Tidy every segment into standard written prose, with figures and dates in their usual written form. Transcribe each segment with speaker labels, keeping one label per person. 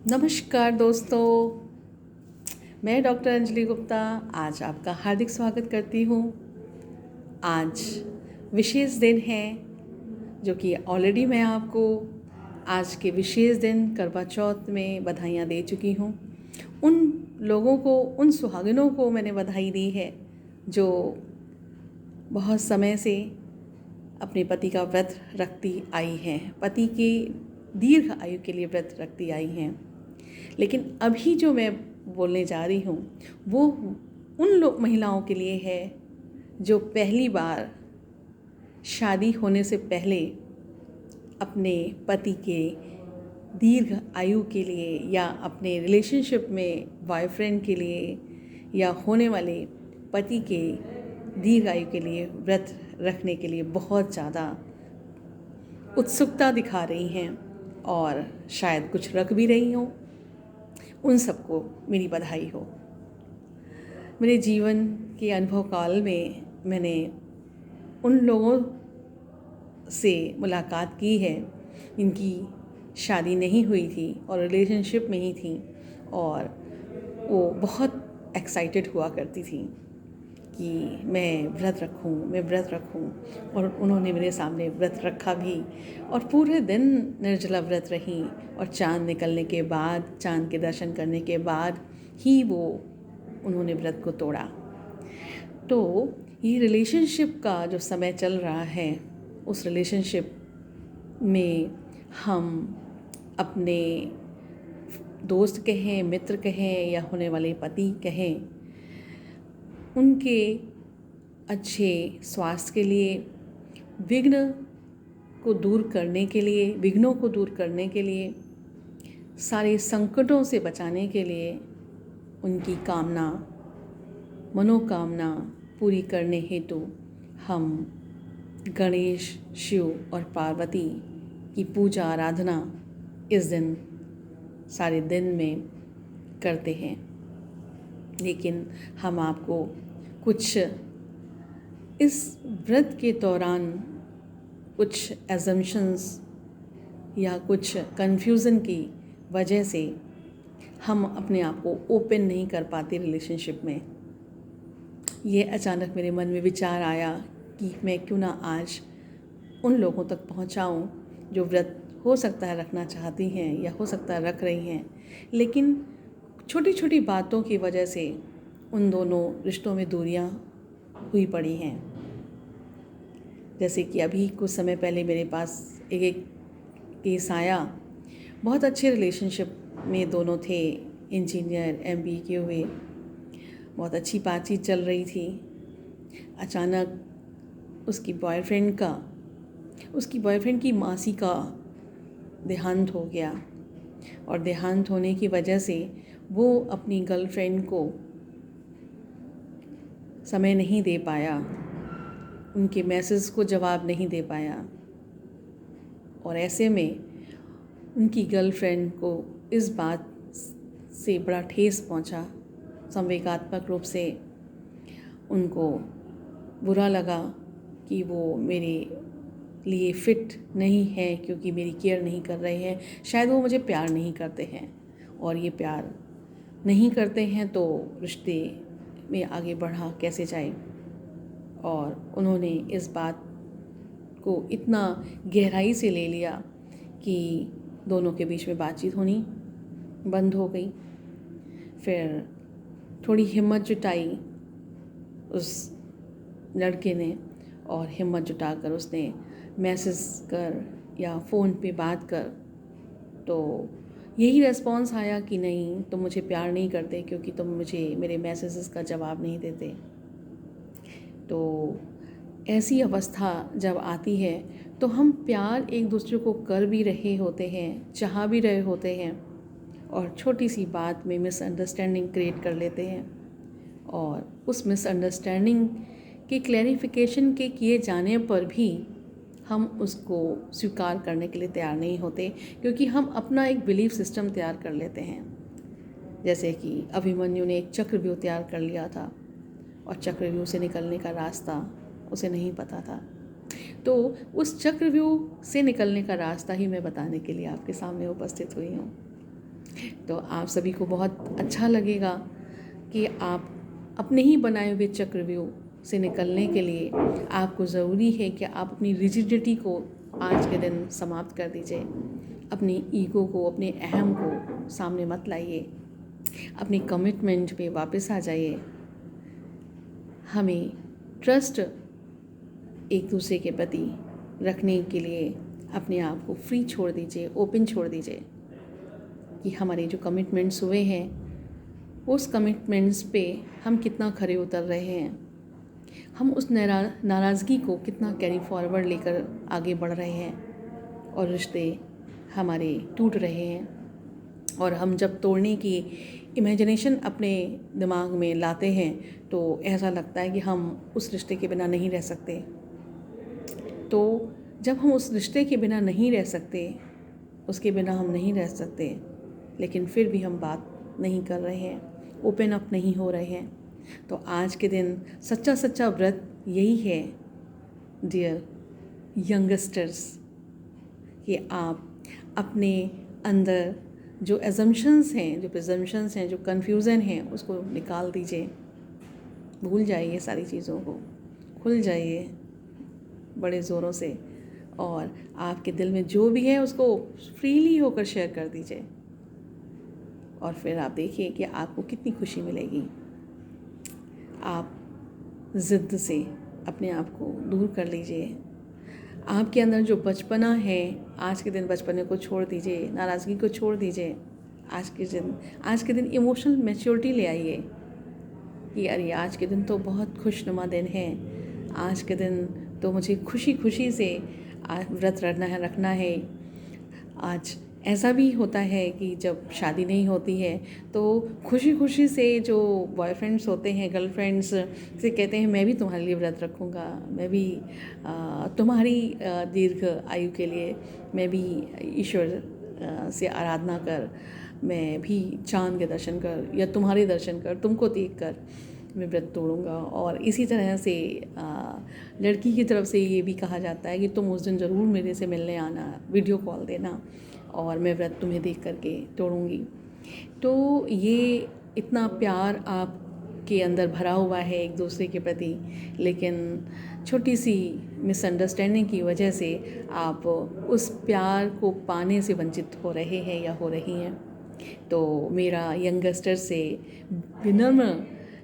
Speaker 1: नमस्कार दोस्तों, मैं डॉक्टर अंजलि गुप्ता आज आपका हार्दिक स्वागत करती हूँ। आज विशेष दिन है जो कि ऑलरेडी मैं आपको आज के विशेष दिन करवा चौथ में बधाइयाँ दे चुकी हूँ। उन लोगों को, उन सुहागिनों को मैंने बधाई दी है जो बहुत समय से अपने पति का व्रत रखती आई हैं, पति की दीर्घ आयु के लिए व्रत रखती आई हैं। लेकिन अभी जो मैं बोलने जा रही हूँ वो उन महिलाओं के लिए है जो पहली बार शादी होने से पहले अपने पति के दीर्घ आयु के लिए या अपने रिलेशनशिप में बॉयफ्रेंड के लिए या होने वाले पति के दीर्घ आयु के लिए व्रत रखने के लिए बहुत ज़्यादा उत्सुकता दिखा रही हैं और शायद कुछ रख भी रही हों। उन सबको मेरी बधाई हो। मेरे जीवन के अनुभव काल में मैंने उन लोगों से मुलाकात की है जिनकी शादी नहीं हुई थी और रिलेशनशिप में ही थी, और वो बहुत एक्साइटेड हुआ करती थी कि मैं व्रत रखूं, और उन्होंने मेरे सामने व्रत रखा भी और पूरे दिन निर्जला व्रत रहीं, और चाँद निकलने के बाद, चाँद के दर्शन करने के बाद ही उन्होंने व्रत को तोड़ा। तो ये रिलेशनशिप का जो समय चल रहा है, उस रिलेशनशिप में हम अपने दोस्त कहें, मित्र कहें या होने वाले पति कहें, उनके अच्छे स्वास्थ्य के लिए, विघ्नों को दूर करने के लिए, सारे संकटों से बचाने के लिए, उनकी मनोकामना पूरी करने हेतु हम गणेश, शिव और पार्वती की पूजा आराधना इस दिन सारे दिन में करते हैं। लेकिन हम आपको कुछ इस व्रत के दौरान कुछ एजम्पशंस या कुछ कन्फ्यूज़न की वजह से हम अपने आप को ओपन नहीं कर पाते रिलेशनशिप में। ये अचानक मेरे मन में विचार आया कि मैं क्यों ना आज उन लोगों तक पहुंचाऊं जो व्रत हो सकता है रखना चाहती हैं या हो सकता है रख रही हैं, लेकिन छोटी छोटी बातों की वजह से उन दोनों रिश्तों में दूरियां हुई पड़ी हैं। जैसे कि अभी कुछ समय पहले मेरे पास एक केस आया। बहुत अच्छे रिलेशनशिप में दोनों थे, इंजीनियर, MBA किए हुए, बहुत अच्छी बातचीत चल रही थी। अचानक उसकी बॉयफ्रेंड की मासी का देहांत हो गया, और देहांत होने की वजह से वो अपनी गर्लफ्रेंड को समय नहीं दे पाया, उनके मैसेज को जवाब नहीं दे पाया, और ऐसे में उनकी गर्लफ्रेंड को इस बात से बड़ा ठेस पहुंचा। संवेगात्मक रूप से उनको बुरा लगा कि वो मेरे लिए फिट नहीं है क्योंकि मेरी केयर नहीं कर रहे हैं। शायद वो मुझे प्यार नहीं करते हैं, और ये प्यार नहीं करते हैं तो रिश्ते में आगे बढ़ा कैसे जाए। और उन्होंने इस बात को इतना गहराई से ले लिया कि दोनों के बीच में बातचीत होनी बंद हो गई। फिर थोड़ी हिम्मत जुटाई उस लड़के ने, और हिम्मत जुटाकर उसने मैसेज कर या फ़ोन पे बात कर, तो यही रेस्पॉन्स आया कि नहीं, तुम मुझे प्यार नहीं करते क्योंकि तुम मुझे मेरे मैसेजेस का जवाब नहीं देते। तो ऐसी अवस्था जब आती है तो हम प्यार एक दूसरे को कर भी रहे होते हैं, चाह भी रहे होते हैं, और छोटी सी बात में मिसअंडरस्टैंडिंग क्रिएट कर लेते हैं, और उस मिसअंडरस्टैंडिंग के क्लैरिफिकेशन के किए जाने पर भी हम उसको स्वीकार करने के लिए तैयार नहीं होते, क्योंकि हम अपना एक बिलीफ सिस्टम तैयार कर लेते हैं। जैसे कि अभिमन्यु ने एक चक्रव्यूह तैयार कर लिया था, और चक्रव्यूह से निकलने का रास्ता उसे नहीं पता था। तो उस चक्रव्यूह से निकलने का रास्ता ही मैं बताने के लिए आपके सामने उपस्थित हुई हूँ। तो आप सभी को बहुत अच्छा लगेगा कि आप अपने ही बनाए हुए चक्रव्यूह से निकलने के लिए आपको ज़रूरी है कि आप अपनी रिजिडिटी को आज के दिन समाप्त कर दीजिए। अपनी ईगो को, अपने अहम को सामने मत लाइए। अपनी कमिटमेंट पे वापस आ जाइए। हमें ट्रस्ट एक दूसरे के प्रति रखने के लिए अपने आप को फ्री छोड़ दीजिए, ओपन छोड़ दीजिए कि हमारे जो कमिटमेंट्स हुए हैं उस कमिटमेंट्स पे हम कितना खरे उतर रहे हैं, हम उस नाराज़गी को कितना कैरी फॉरवर्ड लेकर आगे बढ़ रहे हैं और रिश्ते हमारे टूट रहे हैं। और हम जब तोड़ने की इमेजिनेशन अपने दिमाग में लाते हैं तो ऐसा लगता है कि हम उस रिश्ते के बिना नहीं रह सकते। तो जब हम उस रिश्ते के बिना नहीं रह सकते, उसके बिना हम नहीं रह सकते, लेकिन फिर भी हम बात नहीं कर रहे हैं, ओपन अप नहीं हो रहे हैं, तो आज के दिन सच्चा व्रत यही है डियर यंगस्टर्स कि आप अपने अंदर जो एजम्पशंस हैं, जो प्रिजम्पशंस हैं, जो कन्फ्यूज़न है, उसको निकाल दीजिए। भूल जाइए सारी चीज़ों को, खुल जाइए बड़े ज़ोरों से और आपके दिल में जो भी है उसको फ्रीली होकर शेयर कर दीजिए। और फिर आप देखिए कि आपको कितनी खुशी मिलेगी। आप ज़िद से अपने आप को दूर कर लीजिए। आपके अंदर जो बचपना है, आज के दिन बचपने को छोड़ दीजिए, नाराज़गी को छोड़ दीजिए। आज के दिन इमोशनल मैच्योरिटी ले आइए कि अरे आज के दिन तो बहुत खुशनुमा दिन है, आज के दिन तो मुझे खुशी खुशी से व्रत रखना है। आज ऐसा भी होता है कि जब शादी नहीं होती है तो खुशी खुशी से जो बॉयफ्रेंड्स होते हैं, गर्लफ्रेंड्स से कहते हैं मैं भी तुम्हारे लिए व्रत रखूँगा, मैं भी तुम्हारी दीर्घ आयु के लिए मैं भी ईश्वर से आराधना कर, मैं भी चाँद के दर्शन कर या तुम्हारे दर्शन कर, तुमको देख कर मैं व्रत तोड़ूँगा। और इसी तरह से लड़की की तरफ से ये भी कहा जाता है कि तुम उस दिन ज़रूर मेरे से मिलने आना, वीडियो कॉल देना और मैं व्रत तुम्हें देख करके तोड़ूँगी। तो ये इतना प्यार आपके अंदर भरा हुआ है एक दूसरे के प्रति, लेकिन छोटी सी मिसअंडरस्टैंडिंग की वजह से आप उस प्यार को पाने से वंचित हो रहे हैं या हो रही हैं। तो मेरा यंगस्टर से विनम्र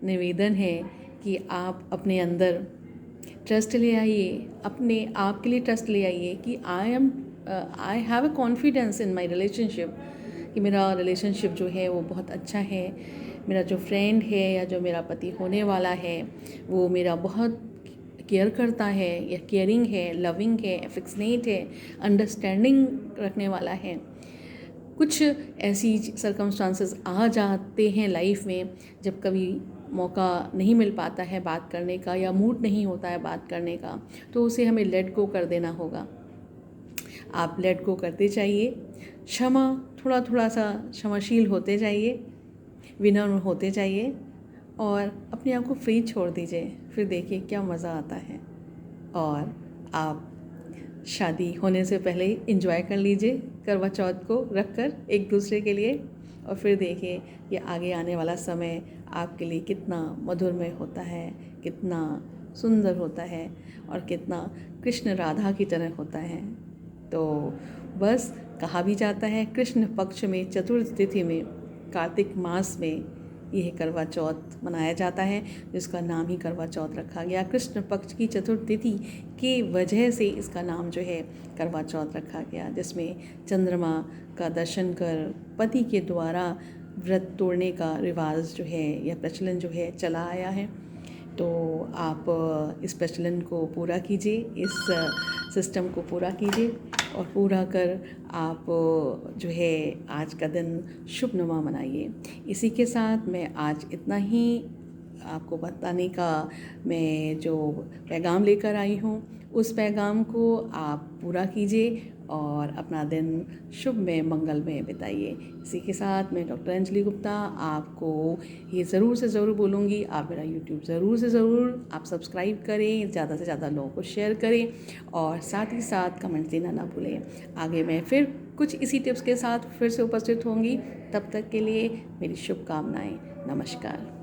Speaker 1: निवेदन है कि आप अपने अंदर ट्रस्ट ले आइए, अपने आप के लिए ट्रस्ट ले आइए कि I have a confidence in my relationship, कि मेरा रिलेशनशिप जो है वो बहुत अच्छा है। मेरा जो फ्रेंड है या जो मेरा पति होने वाला है वो मेरा बहुत केयर करता है या केयरिंग है, लविंग है, एफेक्शनेट है, अंडरस्टैंडिंग रखने वाला है। कुछ ऐसी सर्कमस्टांसेस आ जाते हैं लाइफ में जब कभी मौका नहीं मिल पाता है बात करने का या मूड नहीं होता है बात करने का, तो उसे हमें लेट गो कर देना होगा। आप लेट गो करते जाइए, थोड़ा सा क्षमाशील होते जाइए, विनम्र होते जाइए और अपने आप को फ्री छोड़ दीजिए। फिर देखिए क्या मज़ा आता है। और आप शादी होने से पहले ही एंजॉय कर लीजिए करवा चौथ को रख कर एक दूसरे के लिए, और फिर देखिए कि आगे आने वाला समय आपके लिए कितना मधुरमय होता है, कितना सुंदर होता है और कितना कृष्ण राधा की तरह होता है। तो बस कहा भी जाता है कृष्ण पक्ष में चतुर्थ तिथि में कार्तिक मास में यह करवा चौथ मनाया जाता है, जिसका नाम ही करवा चौथ रखा गया। कृष्ण पक्ष की चतुर्थ तिथि की वजह से इसका नाम जो है करवा चौथ रखा गया, जिसमें चंद्रमा का दर्शन कर पति के द्वारा व्रत तोड़ने का रिवाज जो है या प्रचलन जो है चला आया है। तो आप इस प्रचलन को पूरा कीजिए, इस सिस्टम को पूरा कीजिए और पूरा कर आप जो है आज का दिन शुभनुमा मनाइए। इसी के साथ मैं आज इतना ही आपको बताने का मैं जो पैगाम लेकर आई हूँ उस पैगाम को आप पूरा कीजिए और अपना दिन शुभ में मंगल में बिताइए। इसी के साथ मैं डॉक्टर अंजलि गुप्ता आपको ये ज़रूर से ज़रूर बोलूँगी, आप मेरा यूट्यूब ज़रूर से ज़रूर आप सब्सक्राइब करें, ज़्यादा से ज़्यादा लोगों को शेयर करें और साथ ही साथ कमेंट्स देना ना भूलें। आगे मैं फिर कुछ इसी टिप्स के साथ फिर से उपस्थित होंगी। तब तक के लिए मेरी शुभकामनाएं। नमस्कार।